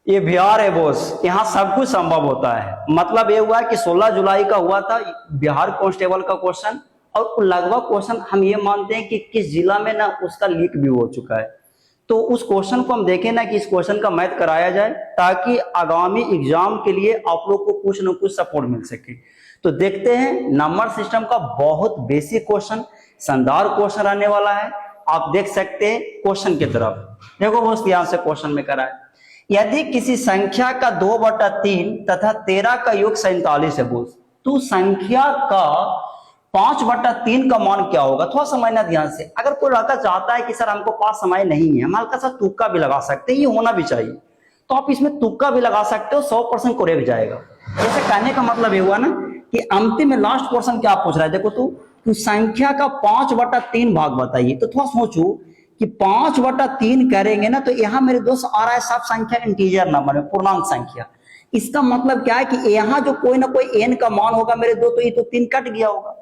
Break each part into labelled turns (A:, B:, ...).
A: ये बिहार है बॉस, यहाँ सब कुछ संभव होता है। मतलब ये हुआ कि 16 जुलाई का हुआ था बिहार कांस्टेबल का क्वेश्चन, और लगभग क्वेश्चन हम ये मानते हैं कि किस जिला में ना उसका लीक भी हो चुका है। तो उस क्वेश्चन को हम देखें ना कि इस क्वेश्चन का मैथ कराया जाए, ताकि आगामी एग्जाम के लिए आप लोग को कुछ न कुछ सपोर्ट मिल सके। तो देखते हैं, नंबर सिस्टम का बहुत बेसिक क्वेश्चन, शानदार क्वेश्चन रहने वाला है। आप देख सकते हैं क्वेश्चन की तरफ देखो बॉस, ध्यान से क्वेश्चन में करा है। यदि किसी संख्या का 2/3 तथा 13 का योग 47 है बोस, तो संख्या का 5/3 का मान क्या होगा? थोड़ा समझना ध्यान से। अगर कोई लड़का चाहता है कि सर हमको पास समय नहीं है, हम हल्का सा तुक्का भी लगा सकते हैं, ये होना भी चाहिए, तो आप इसमें तुक्का भी लगा सकते हो, 100% करेक्ट जाएगा। जैसे कहने का मतलब ये हुआ ना कि अंतिम में लास्ट क्वेश्चन क्या पूछ रहा है, देखो तो संख्या का 5/3 भाग बताइए। तो थोड़ा सोचो कि 5/3 करेंगे ना, तो यहां मेरे दोस्त आ रहा है सब संख्या इंटीजर नंबर में, पूर्णांक संख्या। इसका मतलब क्या है कि यहाँ जो कोई ना कोई एन का मान होगा मेरे दोस्त, तो ये तो 3 कट गया होगा।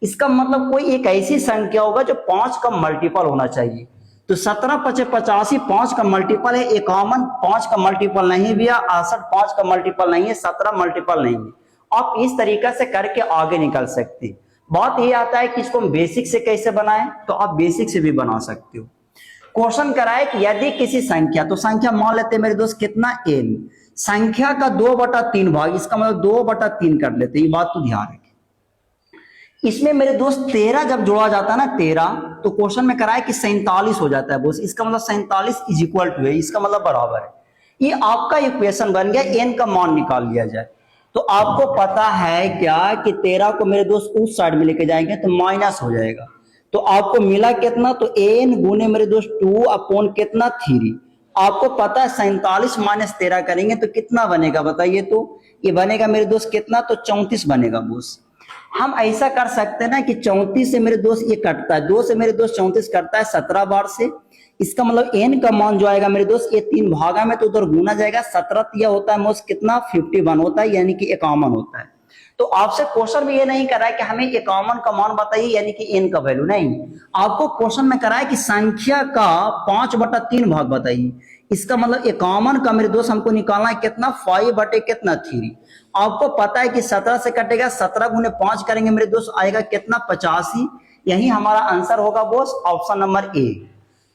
A: इसका मतलब कोई एक ऐसी संख्या होगा जो 5 का मल्टीपल होना चाहिए। तो 17 पचे 85 5 का मल्टीपल है, 51 5 का मल्टीपल नहीं भैया, 68 5 का मल्टीपल नहीं है, 17 मल्टीपल नहीं है। आप इस तरीका से करके आगे निकल सकते। बात ये आता है कि इसको हम बेसिक से कैसे बनाएं, तो आप बेसिक से भी बना सकते हो। क्वेश्चन कराए कि यदि किसी संख्या, तो संख्या मान लेते हैं मेरे दोस्त कितना, एन, संख्या का 2/3 भाग, इसका मतलब 2/3 कर लेते हैं, ये बात तो ध्यान रखें। इसमें मेरे दोस्त 13 जब जोड़ा जाता है ना, 13, तो क्वेश्चन में कराए कि 47 हो जाता है बोस। इसका मतलब 47 इज इक्वल टू है, इसका मतलब बराबर है। ये आपका इक्वेशन बन गया, एन का मान निकाल लिया जाए। तो आपको पता है क्या कि 13 को मेरे दोस्त उस साइड में लेके जाएंगे तो माइनस हो जाएगा। तो आपको मिला कितना, तो एन गुने मेरे दोस्त 2 अपॉन कितना 3। आपको पता है 47 माइनस 13 करेंगे तो कितना बनेगा बताइए। तो ये बनेगा मेरे दोस्त कितना, तो 34 बनेगा बोस। हम ऐसा कर सकते हैं ना कि 34 से मेरे दोस्त ये कटता है, 2 से मेरे दोस्त 34 कटता है 17 बार से। इसका मतलब एन का मान जो आएगा मेरे दोस्त, ये 3 भागा में तो उधर गुना जाएगा, 17 दिया होता है मोस्ट कितना, 51 होता है, यानी कि 51 होता है। तो आपसे क्वेश्चन में ये नहीं करा है कि हमें 51 का मान बताइए, यानी कि एन का वैल्यू नहीं। आपको क्वेश्चन में करा है कि संख्या का 5/3 भाग बताइए। इसका मतलब 51 का मेरे दोस्त हमको निकालना है कितना, 5/3। आपको पता है कि 17 से कटेगा, 17 गुने 5 करेंगे मेरे दोस्त, आएगा कितना, 85। यही हमारा आंसर होगा बोस, ऑप्शन नंबर ए।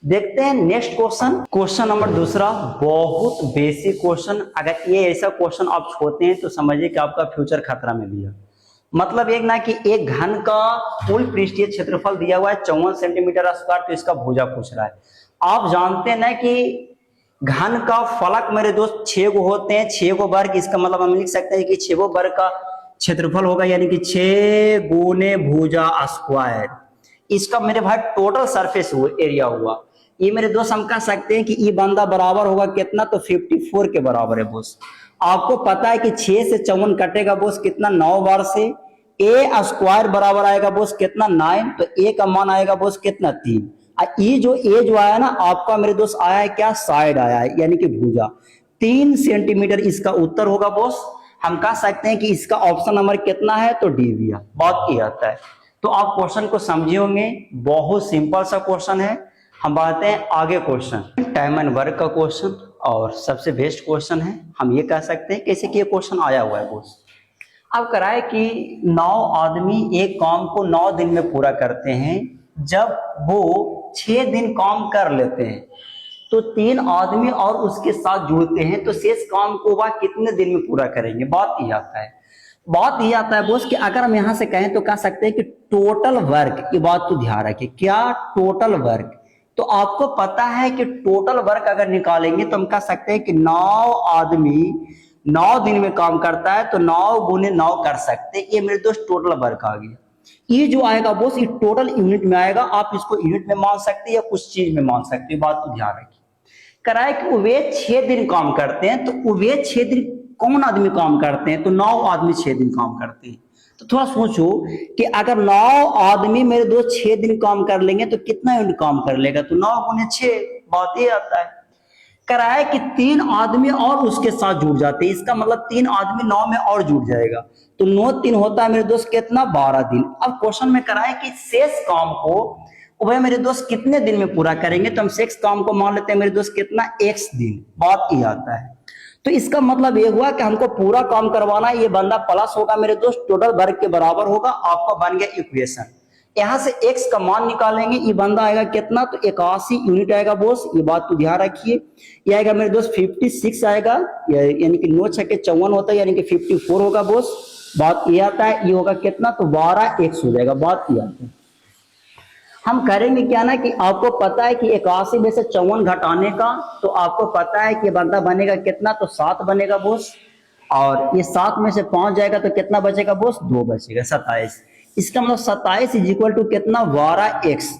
A: देखते हैं नेक्स्ट क्वेश्चन, क्वेश्चन नंबर दूसरा, बहुत बेसिक क्वेश्चन। अगर ये ऐसा क्वेश्चन आप छोड़ते हैं तो समझिए कि आपका फ्यूचर खतरा में भी है। मतलब एक ना कि एक घन का कुल पृष्ठीय क्षेत्रफल दिया हुआ है 54 सेंटीमीटर स्क्वायर, तो इसका भुजा पूछ रहा है। आप जानते हैं ना कि घन का फलक मेरे दोस्त 6 गो होते हैं, 6 गो वर्ग। इसका मतलब हम लिख सकते हैं कि 6 गो वर्ग का क्षेत्रफल होगा, यानी कि 6 गुने भुजा स्क्वायर। इसका मेरे भाई टोटल सरफेस एरिया हुआ। ये मेरे दोस्त हम कह सकते हैं कि ये बंदा बराबर होगा कितना, तो 54 के बराबर है बोस। आपको पता है कि 6 से 54 कटेगा बोस कितना, 9 बार से। ए स्क्वायर बराबर आएगा बोस कितना, 9। तो ए का मान आएगा बोस कितना, 3। ये जो आया ना आपका मेरे दोस्त आया है क्या, साइड आया है, यानी कि भुजा 3 सेंटीमीटर इसका उत्तर होगा बोस। हम कह सकते हैं कि इसका ऑप्शन नंबर कितना है, तो डी भैया। बात ये आता है। तो आप क्वेश्चन को समझे होंगे, बहुत सिंपल सा क्वेश्चन है। हम बढ़ते हैं आगे क्वेश्चन, टाइम एंड वर्क का क्वेश्चन, और सबसे बेस्ट क्वेश्चन है। हम ये कह सकते हैं कैसे कि ये क्वेश्चन आया हुआ है बोस। अब कराए कि 9 आदमी एक काम को 9 दिन में पूरा करते हैं। जब वो 6 दिन काम कर लेते हैं तो 3 आदमी और उसके साथ जुड़ते हैं, तो शेष काम को वह कितने दिन में पूरा करेंगे। बात ये आता है, बात ये आता है बोस कि अगर हम यहां से कहें तो कह सकते हैं कि टोटल वर्क, ये बात तो ध्यान रखिए, क्या टोटल वर्क। तो आपको पता है कि टोटल वर्क अगर निकालेंगे तो हम कह सकते हैं कि 9 आदमी 9 दिन में काम करता है, तो 9 गुने 9 कर सकते हैं। ये मेरे दोस्त टोटल वर्क आ गया। ये जो आएगा बोस, ये टोटल यूनिट में आएगा। आप इसको यूनिट में मान सकते हैं या कुछ चीज में मान सकते हैं, बात तो ध्यान रखिए। कराए कि वे 6 दिन काम करते हैं, तो वे 6 दिन कौन आदमी काम करते हैं, तो 9 आदमी 6 दिन काम करते हैं। तो थोड़ा सोचो कि अगर 9 आदमी मेरे दोस्त 6 दिन काम कर लेंगे तो कितना यूनिट काम कर लेगा, तो 9 गुने 6। बात ये आता है। कराए कि 3 आदमी और उसके साथ जुड़ जाते हैं। इसका मतलब 3 आदमी 9 में और जुड़ जाएगा, तो 9 3 होता है मेरे दोस्त कितना, 12 दिन। अब क्वेश्चन में कराए कि शेष काम को वह मेरे दोस्त कितने दिन में पूरा करेंगे, तो हम शेष काम को मान लेते हैं मेरे दोस्त कितना, x दिन। बात ये आता है। तो इसका मतलब ये हुआ कि हमको पूरा काम करवाना है। ये बंदा प्लस होगा मेरे दोस्त, टोटल वर्ग के बराबर होगा। आपका बन गया इक्वेशन। यहां से x का मान निकालेंगे, ये बंदा आएगा कितना, तो 81 यूनिट आएगा बॉस, ये बात तो ध्यान रखिए। ये आएगा मेरे दोस्त 56 आएगा, यानी कि 9 छक्के 54 होता है, यानी कि 54 होगा बॉस। बात ये आता है, ये होगा कितना, तो 12x हो जाएगा। बात ये आता है। हम करेंगे क्या ना कि आपको पता है कि 81 में से 54 घटाने का, तो आपको पता है कि बंदा बनेगा कितना, तो 7 बनेगा बॉस। और ये 7 में से 5 जाएगा तो कितना बचेगा बॉस, 2 बचेगा, 27। इसका मतलब 27 इज इक्वल टू कितना, 12x।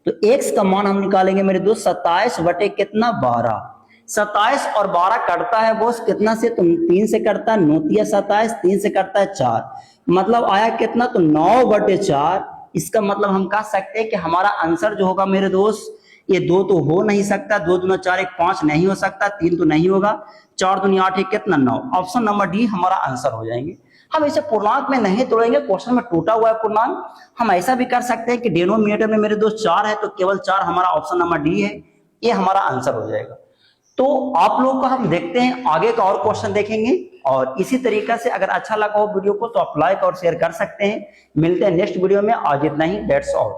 A: तो x का मान हम निकालेंगे मेरे दोस्त 27 बटे कितना, 12। 27 और 12 कटता है बॉस कितना से, तो 3 से कटता है, 9 तिया 27, 3 से कटता है 4, मतलब आया कितना, तो 9 बटे 4। इसका मतलब हम कह सकते हैं कि हमारा आंसर जो होगा मेरे दोस्त, ये 2 तो हो नहीं सकता, 2 दूना 4 1 5 नहीं हो सकता, 3 तो नहीं होगा, 4 दूनी 8 1 कितना, 9। ऑप्शन नंबर डी हमारा आंसर हो जाएंगे। हम इसे पूर्णांक में नहीं तोड़ेंगे, क्वेश्चन में टूटा हुआ है पूर्णांक। हम ऐसा भी कर सकते हैं कि डिनोमिनेटर में मेरे दोस्त 4 है, तो केवल 4 हमारा ऑप्शन नंबर डी है, ये हमारा आंसर हो जाएगा। तो आप लोगों को हम देखते हैं आगे का और क्वेश्चन देखेंगे। और इसी तरीका से अगर अच्छा लगा हो वीडियो को तो आप लाइक और शेयर कर सकते हैं। मिलते हैं नेक्स्ट वीडियो में, आज इतना ही, दैट्स ऑल।